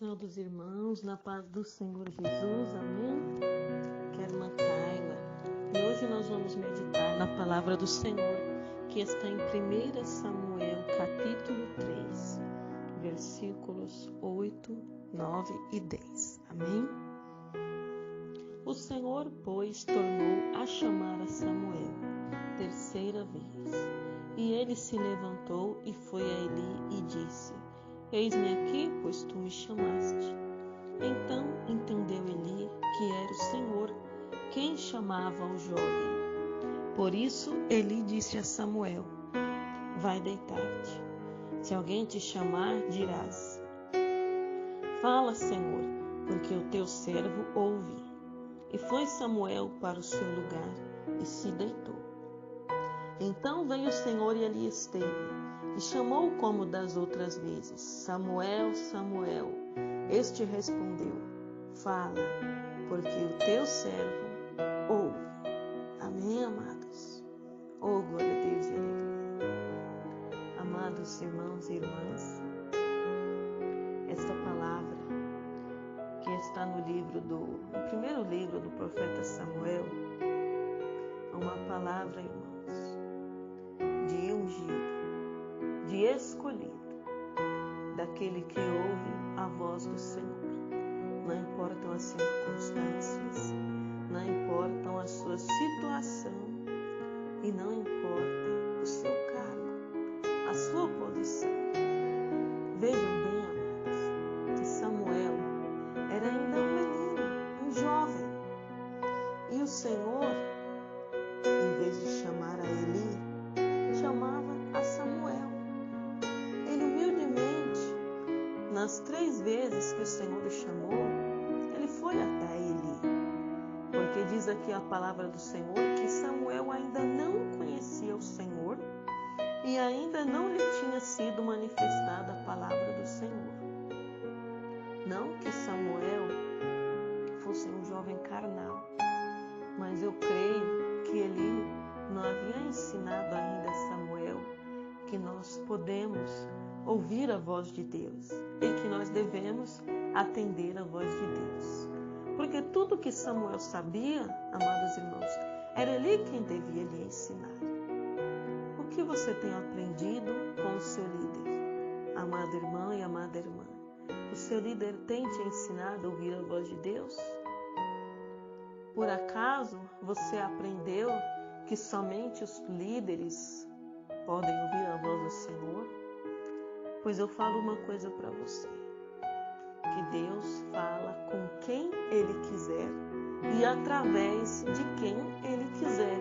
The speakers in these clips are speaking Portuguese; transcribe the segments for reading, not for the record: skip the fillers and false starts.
Saudos irmãos, na paz do Senhor Jesus, amém? Que é a irmã Carla. E hoje nós vamos meditar na palavra do Senhor, que está em 1 Samuel, capítulo 3, versículos 8, 9 e 10, amém? O Senhor, pois, tornou a chamar a Samuel, terceira vez. E ele se levantou e foi a Eli e disse: Eis-me aqui, pois tu me chamaste. Então entendeu Eli que era o Senhor quem chamava o jovem. Por isso Eli disse a Samuel: Vai deitar-te. Se alguém te chamar, dirás: Fala, Senhor, porque o teu servo ouve. E foi Samuel para o seu lugar e se deitou. Então veio o Senhor e ali esteve, e chamou como das outras vezes: Samuel, Samuel. Este respondeu: Fala, porque o teu servo ouve. Amém, amados? Oh, glória a Deus e aleluia. Amados irmãos e irmãs, esta palavra que está no primeiro livro do profeta Samuel, é uma palavra, irmãos, de ungido, de escolhido, daquele que ouve a voz do Senhor. Não importam as circunstâncias, não importam a sua situação e não importa o seu cargo, a sua posição. Vejam bem, amados, que Samuel era ainda um menino, um jovem. E o Senhor, em vez de chamar a Eli, chamava a Samuel. Ele humildemente, nas 3 vezes que o Senhor o chamou, ele foi até Eli. Porque diz aqui a palavra do Senhor que Samuel ainda não conhecia o Senhor e ainda não lhe tinha sido manifestada a palavra do Senhor. Não que Samuel fosse um jovem carnal, mas eu creio que Eli não havia ensinado ainda a Samuel que nós podemos ouvir a voz de Deus e que nós devemos atender a voz de Deus. Porque tudo que Samuel sabia, amados irmãos, era Eli quem devia lhe ensinar. O que você tem aprendido com o seu líder, amado irmão e amada irmã? O seu líder tem te ensinado a ouvir a voz de Deus? Por acaso você aprendeu que somente os líderes podem ouvir a voz do Senhor? Pois eu falo uma coisa para você, que Deus fala com quem Ele quiser e através de quem Ele quiser.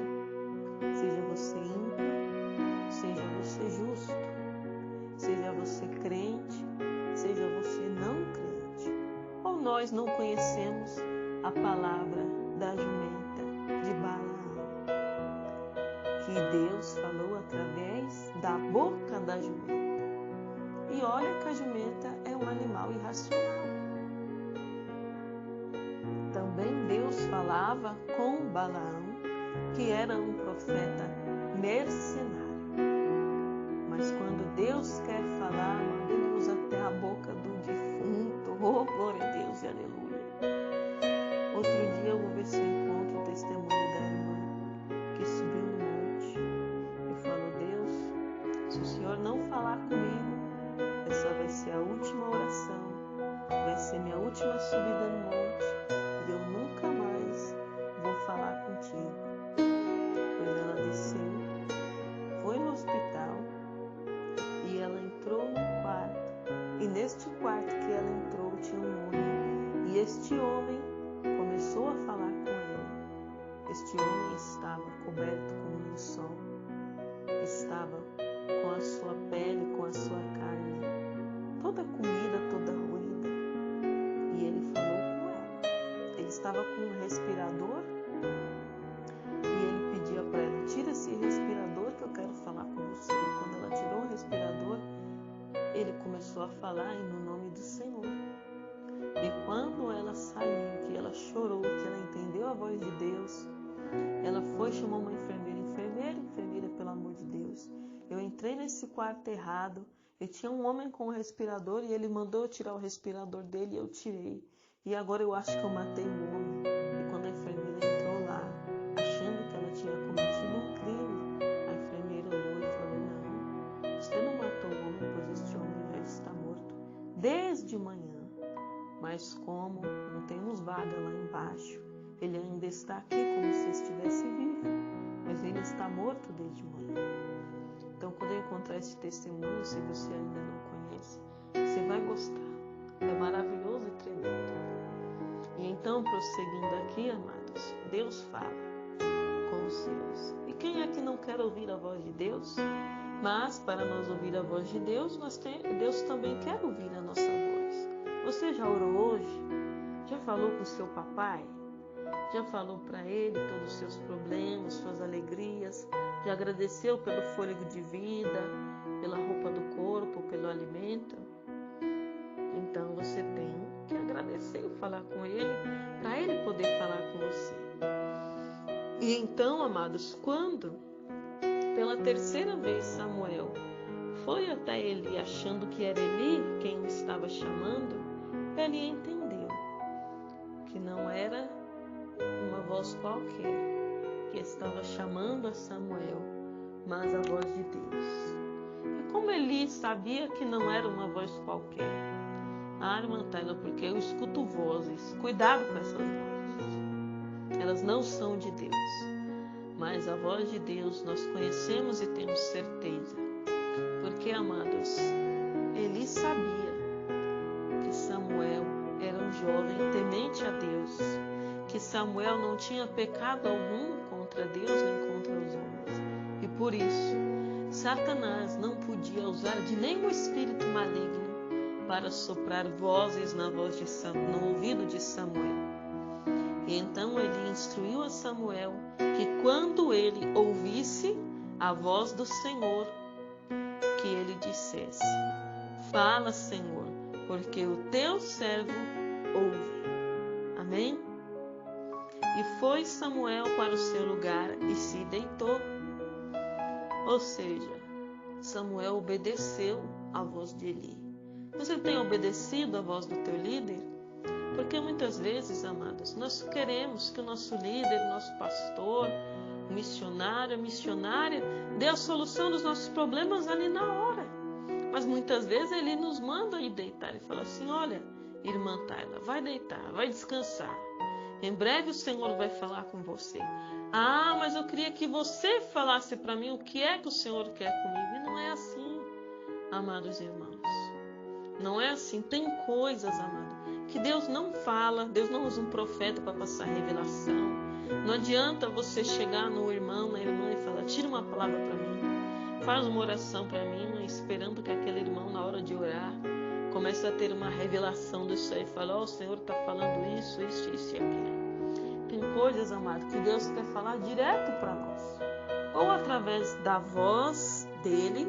Seja você ímpio, seja você justo, seja você crente, seja você não crente. Ou nós não conhecemos a palavra da jumenta de Balaão, que Deus falou através da boca da jumenta. E olha que a jumenta é um animal irracional. Também Deus falava com Balaão, que era um profeta mercenário. Mas quando Deus quer falar, Ele usa até a boca do defunto. Oh, glória a Deus e aleluia. Outro dia eu vou ver se eu encontro o testemunho da irmã que subiu no monte e falou: Deus, se o Senhor não falar comigo, essa vai ser a última oração, vai ser minha última subida no monte e eu nunca mais vou falar contigo. Pois ela desceu, foi no hospital e ela entrou num quarto. E neste quarto que ela entrou tinha um homem. E este homem começou a falar com ela. Este homem estava coberto com um lençol, estava com a sua pele, com a sua carne, toda comida, toda ruída. E ele falou com ela. Ele estava com um respirador e ele pedia para ela: tira esse respirador que eu quero falar com você. E quando ela tirou o respirador, ele começou a falar no nome do Senhor. E quando ela saiu, que ela chorou, que ela entendeu a voz de Deus, ela foi, chamou uma enfermeira, pelo amor de Deus, eu entrei nesse quarto errado, E tinha um homem com um respirador e ele mandou eu tirar o respirador dele e eu tirei. E agora eu acho que eu matei o homem. E quando a enfermeira entrou lá, achando que ela tinha cometido um crime, a enfermeira olhou e falou: não, você não matou o homem, pois este homem já está morto desde manhã. Mas como não temos vaga lá embaixo, ele ainda está aqui como se estivesse vivo, mas ele está morto desde manhã. Então, quando eu encontrar esse testemunho, se você ainda não conhece, você vai gostar. É maravilhoso e tremendo. E então, prosseguindo aqui, amados, Deus fala com os seus. E quem é que não quer ouvir a voz de Deus? Mas, para nós ouvir a voz de Deus, Deus também quer ouvir a nossa voz. Você já orou hoje? Já falou com o seu papai? Já falou para ele todos os seus problemas, suas alegrias? Já agradeceu pelo fôlego de vida, pela roupa do corpo, pelo alimento? Então você tem que agradecer e falar com ele, para ele poder falar com você. E então, amados, quando pela terceira vez Samuel foi até Eli achando que era Eli quem o estava chamando, Eli entendeu que não era uma voz qualquer que estava chamando a Samuel, mas a voz de Deus. E como Eli sabia que não era uma voz qualquer? Irmã Taylor, porque eu escuto vozes. Cuidado com essas vozes. Elas não são de Deus. Mas a voz de Deus nós conhecemos e temos certeza. Porque, amados, Eli sabia que Samuel era um jovem temente a Deus, que Samuel não tinha pecado algum contra Deus nem contra os homens. E por isso, Satanás não podia usar de nenhum espírito maligno para soprar vozes no ouvido de Samuel. E então ele instruiu a Samuel que quando ele ouvisse a voz do Senhor, que ele dissesse: fala, Senhor, porque o teu servo ouve. Amém? E foi Samuel para o seu lugar e se deitou. Ou seja, Samuel obedeceu à voz de Eli. Você tem obedecido à voz do teu líder? Porque muitas vezes, amados, nós queremos que o nosso líder, o nosso pastor, o missionário, a missionária, dê a solução dos nossos problemas ali na hora. Mas muitas vezes ele nos manda ir deitar e fala assim: olha, irmã Tayla, vai deitar, vai descansar. Em breve o Senhor vai falar com você. Ah, mas eu queria que você falasse para mim o que é que o Senhor quer comigo. E não é assim, amados irmãos. Não é assim. Tem coisas, amado, que Deus não fala. Deus não usa um profeta para passar revelação. Não adianta você chegar no irmão, na irmã e falar: tira uma palavra para mim, faz uma oração para mim, esperando que aquele irmão, na hora de orar, comece a ter uma revelação disso aí e fala: ó, o Senhor está falando isso, isso, isso e aquilo. Tem coisas, amado, que Deus quer falar direto para nós, ou através da voz dele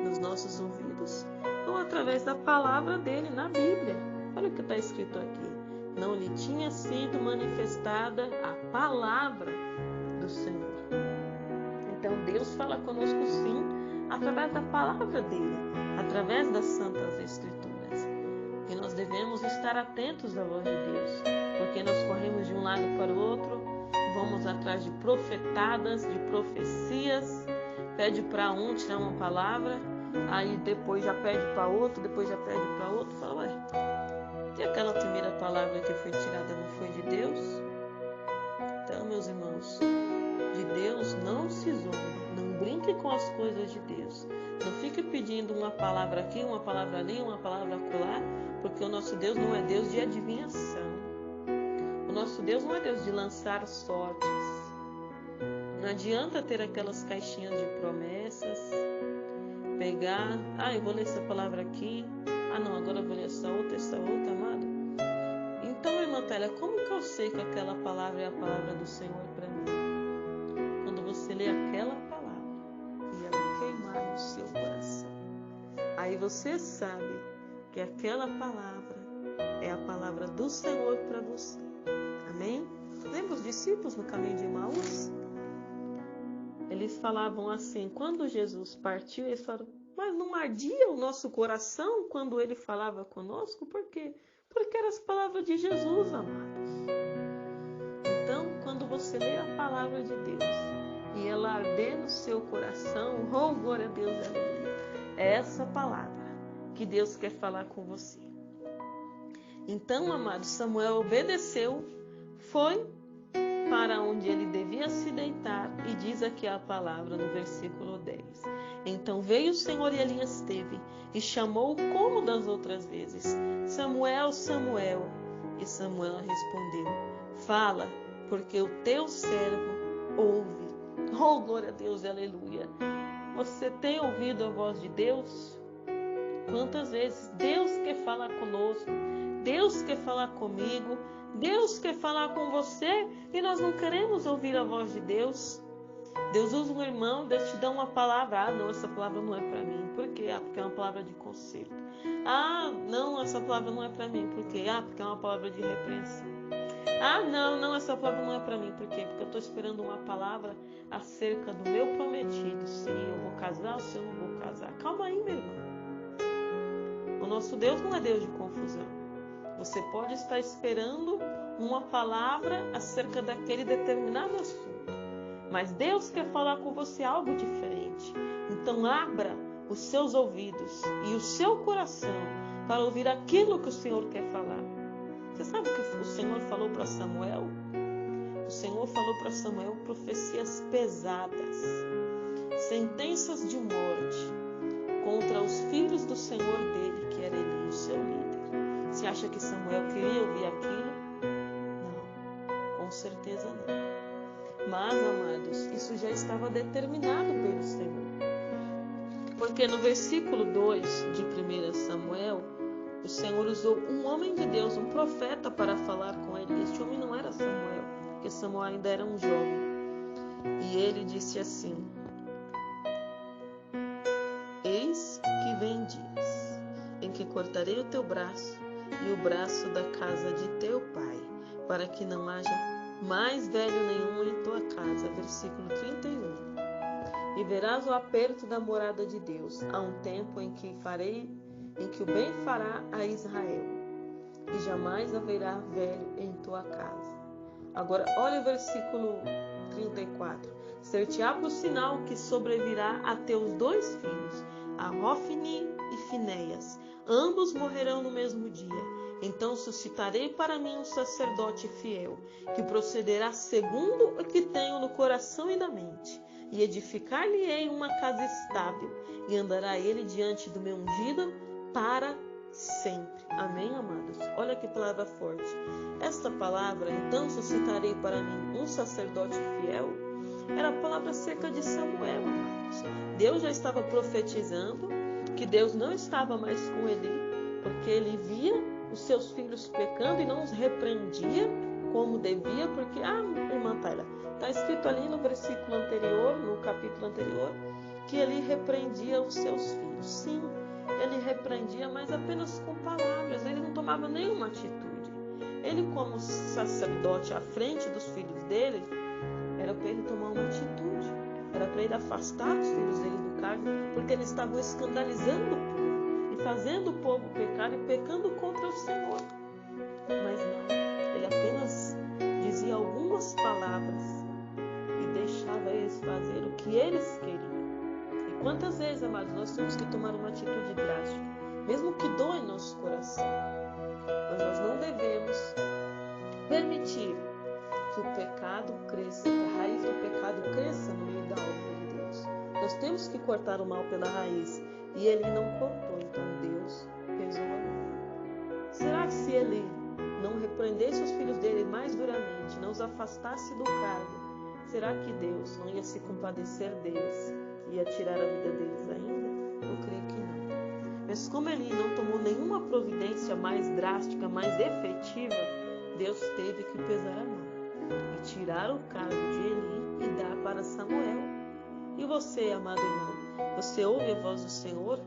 nos nossos ouvidos, ou através da palavra dele na Bíblia. Olha o que está escrito aqui: não lhe tinha sido manifestada a palavra do Senhor. Então Deus fala conosco sim, através da palavra dele, através das Santas Escrituras. E nós devemos estar atentos à voz de Deus, porque nós corremos de um lado para o outro, vamos atrás de profetadas, de profecias, pede para um tirar uma palavra, aí depois já pede para outro, depois já pede para outro, fala: ué, e aquela primeira palavra que foi tirada não foi de Deus? Então, meus irmãos, de Deus não se zombe, não brinque com as coisas de Deus. Não fique pedindo uma palavra aqui, uma palavra ali, uma palavra acolá, porque o nosso Deus não é Deus de adivinhação. O nosso Deus não é Deus de lançar sortes. Não adianta ter aquelas caixinhas de promessas, pegar, eu vou ler essa palavra aqui, não, agora eu vou ler essa outra, amado. Então, irmã Tayla, como que eu sei que aquela palavra é a palavra do Senhor para mim? Quando você lê aquela palavra e ela queimar no seu coração, aí você sabe que aquela palavra é a palavra do Senhor para você. Amém? Lembra os discípulos no caminho de Emaús? Eles falavam assim, quando Jesus partiu, eles falaram: Mas não ardia o nosso coração quando ele falava conosco? Por quê? Porque eram as palavras de Jesus, amados. Então, quando você lê a palavra de Deus e ela arder no seu coração, oh, glória a Deus, aleluia. É essa palavra que Deus quer falar com você. Então, amado, Samuel obedeceu, foi para onde ele devia se deitar, e diz aqui a palavra no versículo 10. Então veio o Senhor e ali esteve, e chamou como das outras vezes: Samuel, Samuel. E Samuel respondeu: fala, porque o teu servo ouve. Oh, glória a Deus, aleluia. Você tem ouvido a voz de Deus? Quantas vezes Deus quer falar conosco, Deus quer falar comigo, Deus quer falar com você e nós não queremos ouvir a voz de Deus. Deus usa um irmão, Deus te dá uma palavra. Ah, não, essa palavra não é para mim. Por quê? Ah, porque é uma palavra de conselho. Ah, não, essa palavra não é para mim. Por quê? Ah, porque é uma palavra de repreensão. Ah, não, essa palavra não é para mim. Por quê? Porque eu estou esperando uma palavra acerca do meu prometido. Se eu vou casar ou se eu não vou casar. Calma aí, meu irmão. O nosso Deus não é Deus de confusão. Você pode estar esperando uma palavra acerca daquele determinado assunto, mas Deus quer falar com você algo diferente. Então abra os seus ouvidos e o seu coração para ouvir aquilo que o Senhor quer falar. Você sabe o que o Senhor falou para Samuel? O Senhor falou para Samuel profecias pesadas, sentenças de morte contra os filhos do Senhor dele, que era Eli, o seu líder. Você acha que Samuel queria ouvir aquilo? Não, com certeza não. Mas, amados, isso já estava determinado pelo Senhor. Porque no versículo 2 de 1 Samuel, o Senhor usou um homem de Deus, um profeta, para falar com ele. Este homem não era Samuel, porque Samuel ainda era um jovem. E ele disse assim: eis que vem dias em que cortarei o teu braço e o braço da casa de teu pai, para que não haja mais velho nenhum em tua casa. Versículo 31. E verás o aperto da morada de Deus, há um tempo em que o bem fará a Israel, e jamais haverá velho em tua casa. Agora, olha o versículo 34. Ser-te-á por sinal que sobrevirá a teus dois filhos, a Hofni e Finéias. Ambos morrerão no mesmo dia. Então suscitarei para mim um sacerdote fiel, que procederá segundo o que tenho no coração e na mente. E edificar-lhe-ei uma casa estável, e andará ele diante do meu ungido para sempre. Amém, amados? Olha que palavra forte. Esta palavra, então suscitarei para mim um sacerdote fiel, era a palavra acerca de Samuel, amados. Deus já estava profetizando que Deus não estava mais com Eli, porque ele via os seus filhos pecando e não os repreendia como devia, porque, irmã Taila, está escrito ali no versículo anterior, no capítulo anterior, que ele repreendia os seus filhos. Sim, ele repreendia, mas apenas com palavras, ele não tomava nenhuma atitude. Ele, como sacerdote à frente dos filhos dele, era para ele tomar uma atitude, era para ele afastar os filhos dele do cargo, porque eles estavam escandalizando o povo e fazendo o povo pecar e pecando contra o Senhor. Mas não, ele apenas dizia algumas palavras e deixava eles fazer o que eles queriam. E quantas vezes, amados, nós temos que tomar uma atitude drástica, mesmo que doa em nosso coração, mas nós não devemos permitir que o pecado cresça, que a raiz do pecado cresça no meio da obra de Deus. Nós temos que cortar o mal pela raiz, e ele não cortou, então Deus pesou a mão. Será que se ele não repreendesse os filhos dele mais duramente, não os afastasse do cargo, será que Deus não ia se compadecer deles e ia tirar a vida deles ainda? Eu creio que não. Mas como ele não tomou nenhuma providência mais drástica, mais efetiva, Deus teve que pesar a mão e tirar o cargo de Eli e dar para Samuel. E você, amado irmão, você ouve a voz do Senhor?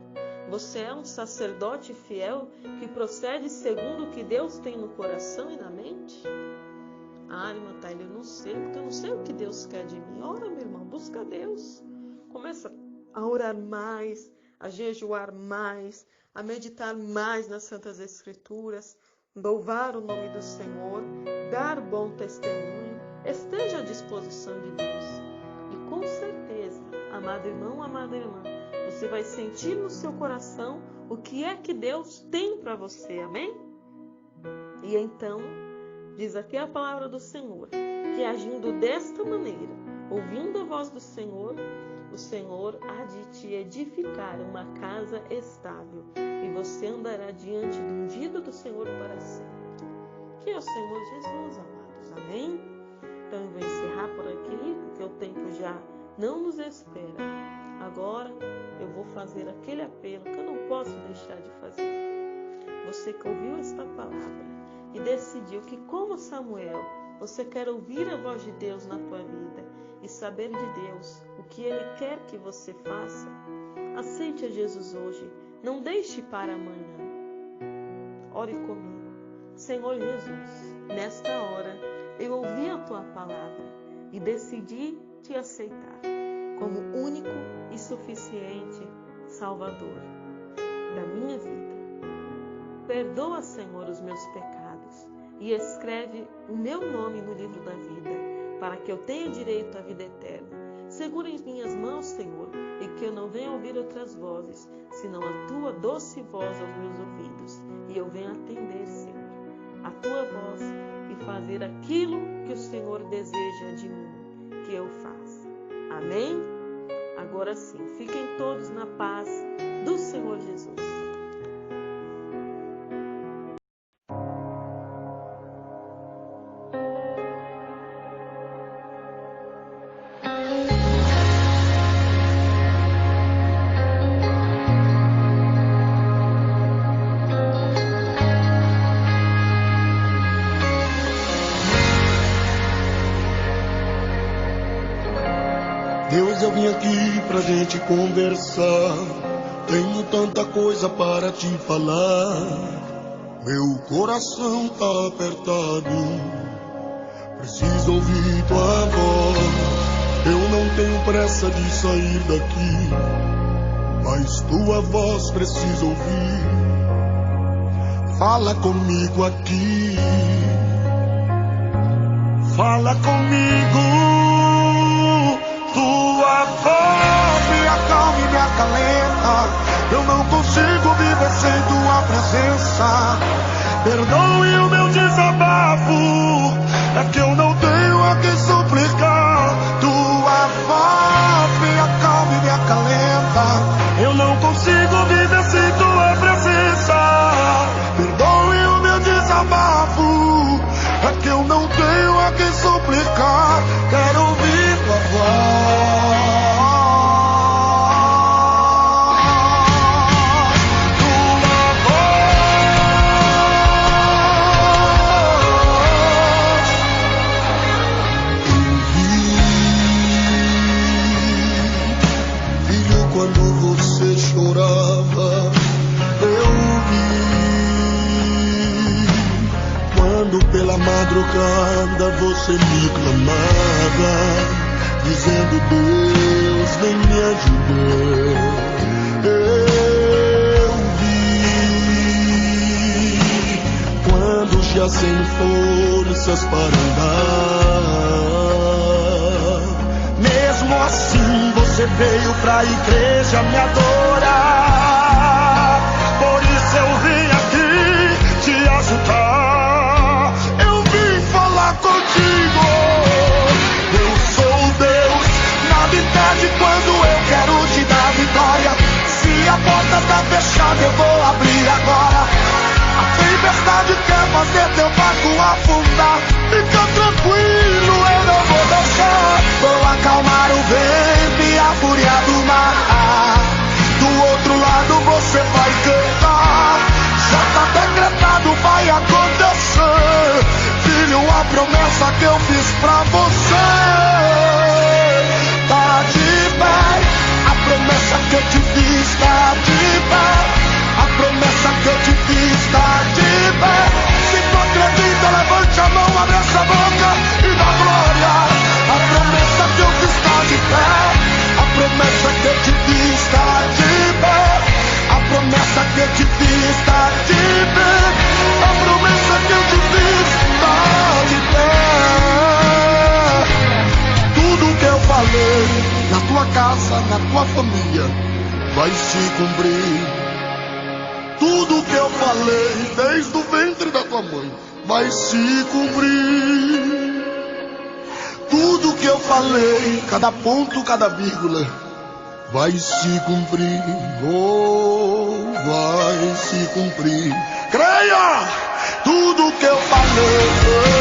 Você é um sacerdote fiel que procede segundo o que Deus tem no coração e na mente? Irmã Taila, eu não sei, porque eu não sei o que Deus quer de mim. Ora, meu irmão, busca Deus. Começa a orar mais, a jejuar mais, a meditar mais nas Santas Escrituras, louvar o nome do Senhor, dar bom testemunho, esteja à disposição de Deus. E com certeza, amado irmão, amada irmã, você vai sentir no seu coração o que é que Deus tem para você, amém? E então, diz aqui a palavra do Senhor, que agindo desta maneira, ouvindo a voz do Senhor, o Senhor há de te edificar uma casa estável e você andará diante do ungido do Senhor para sempre. Que é o Senhor Jesus, amados, amém? Então eu vou encerrar por aqui, porque o tempo já não nos espera. Agora eu vou fazer aquele apelo que eu não posso deixar de fazer. Você que ouviu esta palavra e decidiu que, como Samuel, você quer ouvir a voz de Deus na tua vida e saber de Deus o que Ele quer que você faça, aceite a Jesus hoje. Não deixe para amanhã. Ore comigo. Senhor Jesus, nesta hora eu ouvi a tua palavra e decidi te aceitar como único e suficiente Salvador da minha vida. Perdoa, Senhor, os meus pecados e escreve o meu nome no livro da vida, para que eu tenha direito à vida eterna. Segura em minhas mãos, Senhor, e que eu não venha ouvir outras vozes, senão a tua doce voz aos meus ouvidos, e eu venha atender, Senhor, a tua voz e fazer aquilo que o Senhor deseja de mim, que eu faça. Amém? Agora sim, fiquem todos na paz do Senhor Jesus. Deus, eu vim aqui pra gente conversar. Tenho tanta coisa para te falar. Meu coração tá apertado, preciso ouvir tua voz. Eu não tenho pressa de sair daqui, mas tua voz preciso ouvir. Fala comigo aqui, fala comigo. Tua voz me acalma e me acalenta. Eu não consigo viver sem tua presença. Perdoe o meu desabafo, é que eu não tenho a quem suplicar. Tua voz me acalma e me acalenta. Eu não consigo viver sem tua presença. Perdoe o meu desabafo, é que eu não tenho a quem suplicar. Quero ouvir tua voz. Pela madrugada você me clamava, dizendo: Deus, vem me ajudar. Eu vi quando já sem forças para andar. Mesmo assim você veio pra igreja me adorar. Por isso eu vim aqui te ajudar. Contigo, eu sou Deus, nada impede quando eu quero te dar vitória. Se a porta tá fechada, eu vou abrir agora. A tempestade quer fazer teu barco afundar. Fica tranquilo, eu não vou deixar. Vou acalmar o vento e a fúria do mar. Do outro lado você tua família vai se cumprir. Tudo que eu falei desde o ventre da tua mãe vai se cumprir. Tudo que eu falei, cada ponto, cada vírgula, vai se cumprir. Oh, vai se cumprir. Creia! Tudo que eu falei